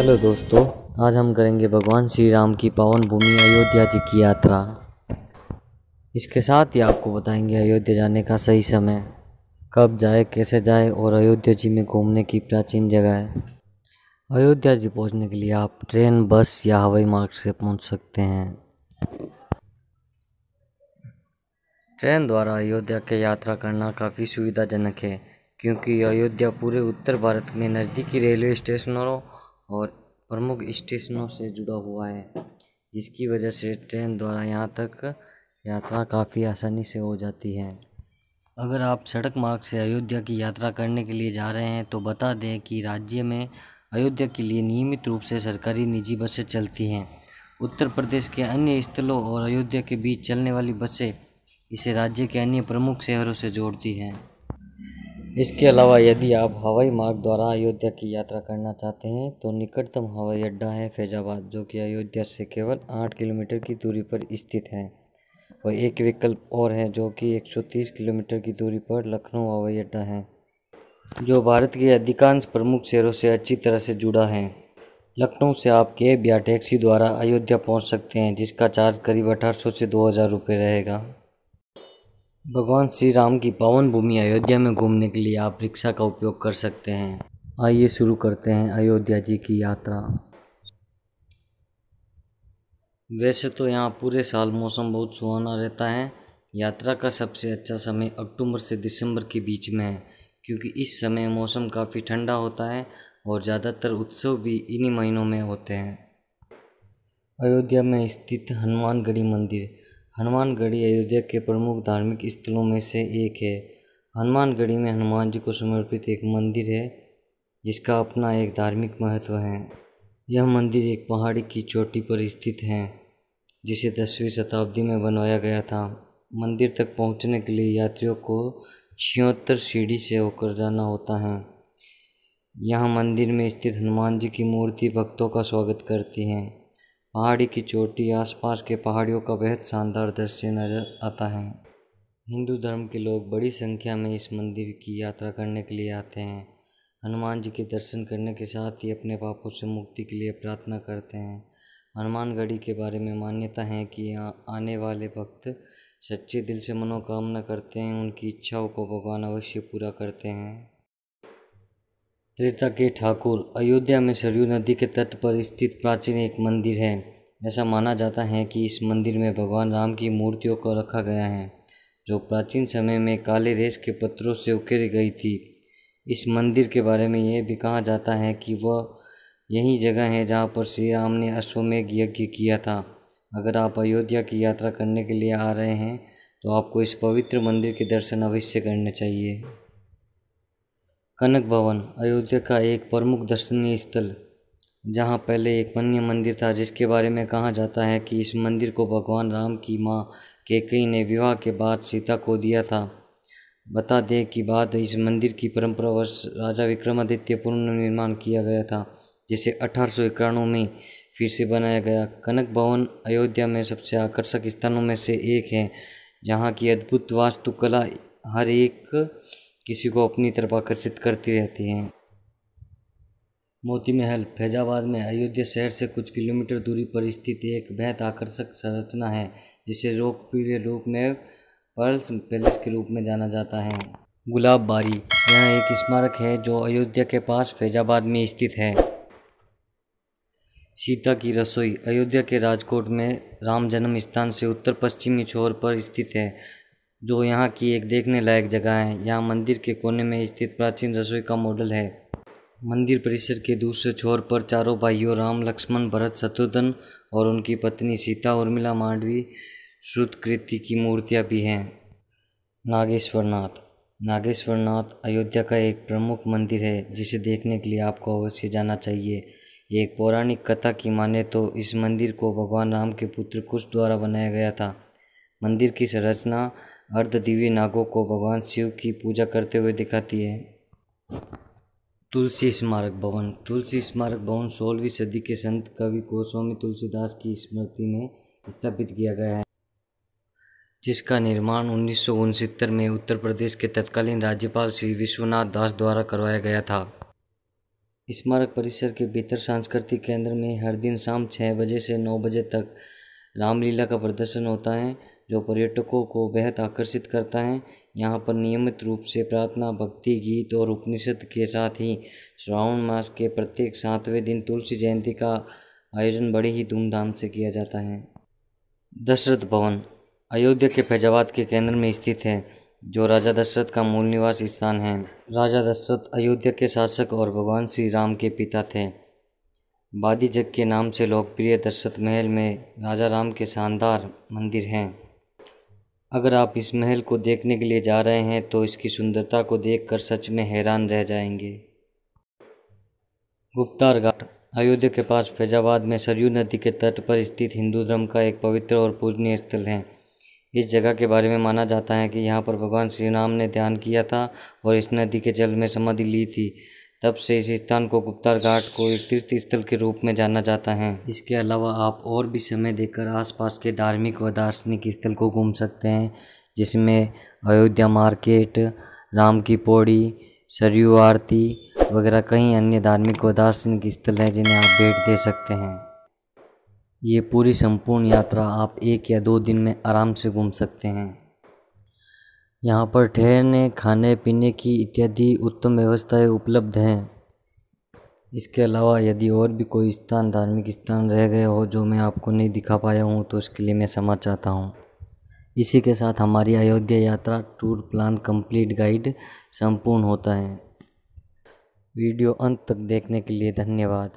Hello दोस्तों, आज हम करेंगे भगवान श्री राम की पावन भूमि अयोध्या जी की यात्रा। इसके साथ ही आपको बताएंगे अयोध्या जाने का सही समय, कब जाए, कैसे जाए और अयोध्या जी में घूमने की प्राचीन जगह है। अयोध्या जी पहुंचने के लिए आप ट्रेन, बस या हवाई मार्ग से पहुंच सकते हैं। ट्रेन द्वारा अयोध्या की यात्रा करना काफ़ी सुविधाजनक है, क्योंकि अयोध्या पूरे उत्तर भारत में नज़दीकी रेलवे स्टेशनों और प्रमुख स्टेशनों से जुड़ा हुआ है, जिसकी वजह से ट्रेन द्वारा यहाँ तक यात्रा काफ़ी आसानी से हो जाती है। अगर आप सड़क मार्ग से अयोध्या की यात्रा करने के लिए जा रहे हैं तो बता दें कि राज्य में अयोध्या के लिए नियमित रूप से सरकारी निजी बसें चलती हैं। उत्तर प्रदेश के अन्य स्थलों और अयोध्या के बीच चलने वाली बसें इसे राज्य के अन्य प्रमुख शहरों से जोड़ती हैं। इसके अलावा यदि आप हवाई मार्ग द्वारा अयोध्या की यात्रा करना चाहते हैं तो निकटतम हवाई अड्डा है फैजाबाद, जो कि अयोध्या से केवल 8 किलोमीटर की दूरी पर स्थित है। और एक विकल्प और है जो कि 130 किलोमीटर की दूरी पर लखनऊ हवाई अड्डा है, जो भारत के अधिकांश प्रमुख शहरों से अच्छी तरह से जुड़ा है। लखनऊ से आप कैब या टैक्सी द्वारा अयोध्या पहुंच सकते हैं, जिसका चार्ज करीब 1800 से 2000 रुपये रहेगा। भगवान श्री राम की पावन भूमि अयोध्या में घूमने के लिए आप रिक्शा का उपयोग कर सकते हैं। आइए शुरू करते हैं अयोध्या जी की यात्रा। वैसे तो यहाँ पूरे साल मौसम बहुत सुहाना रहता है। यात्रा का सबसे अच्छा समय अक्टूबर से दिसंबर के बीच में है, क्योंकि इस समय मौसम काफ़ी ठंडा होता है और ज़्यादातर उत्सव भी इन्हीं महीनों में होते हैं। अयोध्या में स्थित हनुमानगढ़ी मंदिर। हनुमानगढ़ी अयोध्या के प्रमुख धार्मिक स्थलों में से एक है। हनुमानगढ़ी में हनुमान जी को समर्पित एक मंदिर है, जिसका अपना एक धार्मिक महत्व है। यह मंदिर एक पहाड़ी की चोटी पर स्थित है, जिसे 10वीं शताब्दी में बनवाया गया था। मंदिर तक पहुंचने के लिए यात्रियों को 76 सीढ़ी से होकर जाना होता है। यहाँ मंदिर में स्थित हनुमान जी की मूर्ति भक्तों का स्वागत करती है। पहाड़ी की चोटी आसपास के पहाड़ियों का बेहद शानदार दृश्य नजर आता है। हिंदू धर्म के लोग बड़ी संख्या में इस मंदिर की यात्रा करने के लिए आते हैं। हनुमान जी के दर्शन करने के साथ ही अपने पापों से मुक्ति के लिए प्रार्थना करते हैं। हनुमानगढ़ी के बारे में मान्यता है कि यहाँ आने वाले भक्त सच्चे दिल से मनोकामना करते हैं, उनकी इच्छाओं को भगवान अवश्य पूरा करते हैं। त्रेता के ठाकुर। अयोध्या में सरयू नदी के तट पर स्थित प्राचीन एक मंदिर है। ऐसा माना जाता है कि इस मंदिर में भगवान राम की मूर्तियों को रखा गया है, जो प्राचीन समय में काले रेश के पत्थरों से उकेरी गई थी। इस मंदिर के बारे में यह भी कहा जाता है कि वह यही जगह है जहाँ पर श्री राम ने अश्वमेध यज्ञ किया था। अगर आप अयोध्या की यात्रा करने के लिए आ रहे हैं तो आपको इस पवित्र मंदिर के दर्शन अवश्य करने चाहिए। कनक भवन। अयोध्या का एक प्रमुख दर्शनीय स्थल, जहाँ पहले एक अन्य मंदिर था, जिसके बारे में कहा जाता है कि इस मंदिर को भगवान राम की माँ कैकेयी ने विवाह के बाद सीता को दिया था। बता दें कि बाद इस मंदिर की परंपरावश राजा विक्रमादित्य पुनर्निर्माण किया गया था, जिसे 1891 में फिर से बनाया गया। कनक भवन अयोध्या में सबसे आकर्षक स्थानों में से एक है, जहाँ की अद्भुत वास्तुकला हर एक किसी को अपनी तरफ आकर्षित करती रहती है। मोती महल। फैजाबाद में अयोध्या शहर से कुछ किलोमीटर दूरी पर स्थित एक बेहद आकर्षक संरचना है, जिसे लोकप्रिय रूप में पर्ल्स पैलेस के रूप में जाना जाता है। गुलाब बारी। यह एक स्मारक है जो अयोध्या के पास फैजाबाद में स्थित है। सीता की रसोई। अयोध्या के राजकोट में राम जन्म स्थान से उत्तर पश्चिमी छोर पर स्थित है, जो यहाँ की एक देखने लायक जगह है। यहाँ मंदिर के कोने में स्थित प्राचीन रसोई का मॉडल है। मंदिर परिसर के दूसरे छोर पर चारों भाइयों राम, लक्ष्मण, भरत, शत्रुघ्न और उनकी पत्नी सीता उर्मिला मांडवी श्रुतकृति की मूर्तियाँ भी हैं। नागेश्वरनाथ। नागेश्वरनाथ अयोध्या का एक प्रमुख मंदिर है, जिसे देखने के लिए आपको अवश्य जाना चाहिए। एक पौराणिक कथा की माने तो इस मंदिर को भगवान राम के पुत्र कुश द्वारा बनाया गया था। मंदिर की संरचना अर्धदिव्य नागों को भगवान शिव की पूजा करते हुए दिखाती है। तुलसी स्मारक भवन। तुलसी स्मारक भवन 16वीं सदी के संत कवि गोस्वामी तुलसीदास की स्मृति में स्थापित किया गया है, जिसका निर्माण 1969 में उत्तर प्रदेश के तत्कालीन राज्यपाल श्री विश्वनाथ दास द्वारा करवाया गया था। स्मारक परिसर के भीतर सांस्कृतिक केंद्र में हर दिन शाम 6 बजे से 9 बजे तक रामलीला का प्रदर्शन होता है, जो पर्यटकों को बेहद आकर्षित करता है। यहाँ पर नियमित रूप से प्रार्थना, भक्ति गीत और उपनिषद के साथ ही श्रावण मास के प्रत्येक 7वें दिन तुलसी जयंती का आयोजन बड़े ही धूमधाम से किया जाता है। दशरथ भवन अयोध्या के फैजाबाद के केंद्र में स्थित है, जो राजा दशरथ का मूल निवास स्थान है। राजा दशरथ अयोध्या के शासक और भगवान श्री राम के पिता थे। बादी जग के नाम से लोकप्रिय दशरथ महल में राजा राम के शानदार मंदिर हैं। अगर आप इस महल को देखने के लिए जा रहे हैं तो इसकी सुंदरता को देखकर सच में हैरान रह जाएंगे। गुप्तार घाट अयोध्या के पास फैजाबाद में सरयू नदी के तट पर स्थित हिंदू धर्म का एक पवित्र और पूजनीय स्थल है। इस जगह के बारे में माना जाता है कि यहाँ पर भगवान श्री राम ने ध्यान किया था और इस नदी के जल में समाधि ली थी। तब से इस स्थान को गुप्तार घाट को एक तीर्थ स्थल के रूप में जाना जाता है। इसके अलावा आप और भी समय देकर आसपास के धार्मिक व दार्शनिक स्थल को घूम सकते हैं, जिसमें अयोध्या मार्केट, राम की पौड़ी, सरयू आरती वगैरह कई अन्य धार्मिक व दार्शनिक स्थल हैं जिन्हें आप भेंट दे सकते हैं। ये पूरी संपूर्ण यात्रा आप 1 या 2 दिन में आराम से घूम सकते हैं। यहाँ पर ठहरने, खाने पीने की इत्यादि उत्तम व्यवस्थाएं उपलब्ध हैं। इसके अलावा यदि और भी कोई स्थान, धार्मिक स्थान रह गए हो जो मैं आपको नहीं दिखा पाया हूँ तो उसके लिए मैं क्षमा चाहता हूँ। इसी के साथ हमारी अयोध्या यात्रा टूर प्लान कंप्लीट गाइड संपूर्ण होता है। वीडियो अंत तक देखने के लिए धन्यवाद।